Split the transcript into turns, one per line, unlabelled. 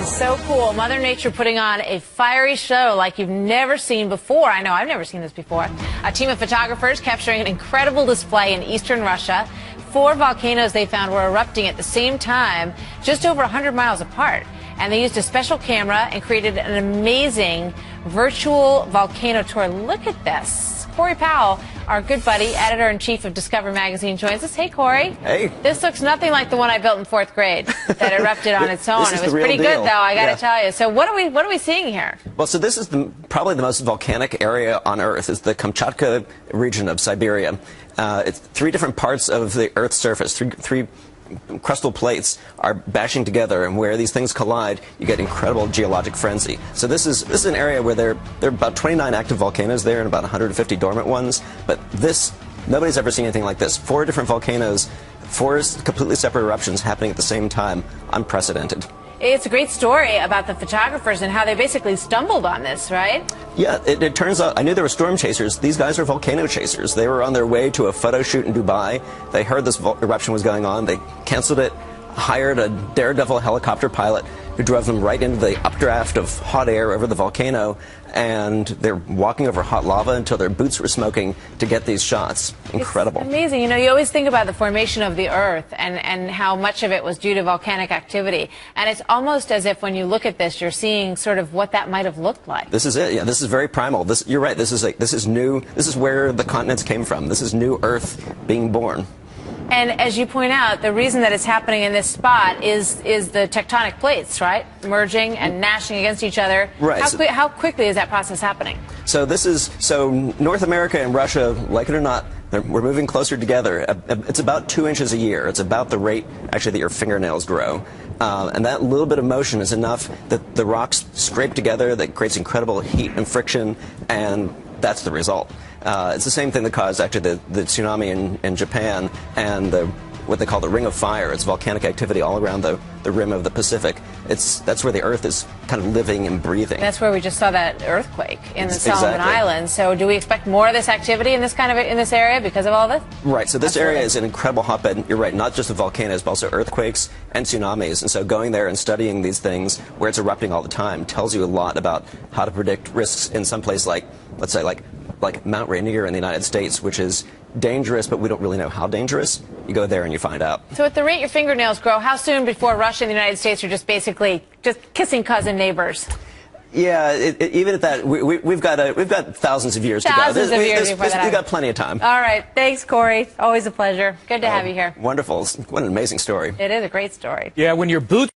So cool. Mother Nature putting on a fiery show like you've never seen before. I know, I've never seen this before. A team of photographers capturing an incredible display in eastern Russia. 4 volcanoes they found were erupting at the same time, just over 100 miles apart. And they used a special camera and created an amazing virtual volcano tour. Look at this. Corey Powell, our good buddy, editor-in-chief of Discover Magazine, joins us. Hey, Corey.
Hey.
This looks nothing like the one I built in 4th grade that erupted on its own. It was pretty good, though, I got to tell you. So what are we seeing here? Well,
so this is probably the most volcanic area on Earth. It's the Kamchatka region of Siberia. It's 3 different parts of the Earth's surface, three crustal plates are bashing together, and where these things collide, you get incredible geologic frenzy. So this is an area where there are about 29 active volcanoes there and about 150 dormant ones. But nobody's ever seen anything like this. 4 different volcanoes, 4 completely separate eruptions happening at the same time. Unprecedented.
It's a great story about the photographers and how they basically stumbled on this, right?
Yeah, it turns out, I knew there were storm chasers. These guys are volcano chasers. They were on their way to a photo shoot in Dubai. They heard this eruption was going on. They canceled it, hired a daredevil helicopter pilot who drove them right into the updraft of hot air over the volcano, and they're walking over hot lava until their boots were smoking to get these shots. Incredible.
It's amazing. You know, you always think about the formation of the Earth and how much of it was due to volcanic activity. And it's almost as if when you look at this, you're seeing sort of what that might have looked like.
This is it. Yeah, this is very primal. You're right. This is new. This is where the continents came from. This is new Earth being born.
And as you point out, the reason that it's happening in this spot is the tectonic plates, right? Merging and gnashing against each other.
Right.
How quickly is that process happening?
So North America and Russia, like it or not, we're moving closer together. It's about 2 inches a year. It's about the rate, actually, that your fingernails grow. And that little bit of motion is enough that the rocks scrape together, that creates incredible heat and friction, and that's the result. It's the same thing that caused actually the tsunami in Japan and what they call the Ring of Fire. It's volcanic activity all around the rim of the Pacific. That's where the Earth is kind of living and breathing.
That's where we just saw that earthquake in the Solomon
Exactly.
Islands. So do we expect more of this activity in this area because of all this?
Right. So this
Absolutely.
area is an incredible hotbed. You're right. Not just of volcanoes, but also earthquakes and tsunamis. And so going there and studying these things where it's erupting all the time tells you a lot about how to predict risks in some place like, let's say, like Mount Rainier in the United States, which is dangerous, but we don't really know how dangerous. You go there and you find out.
So at the rate your fingernails grow, how soon before Russia and the United States are just basically just kissing cousin neighbors?
Yeah, even at that, we've got thousands of years to go.
Thousands of years before that.
We've got plenty of time.
All right. Thanks, Corey. Always a pleasure. Good to have you here.
Wonderful. What an amazing story.
It is a great story.
Yeah, when your boots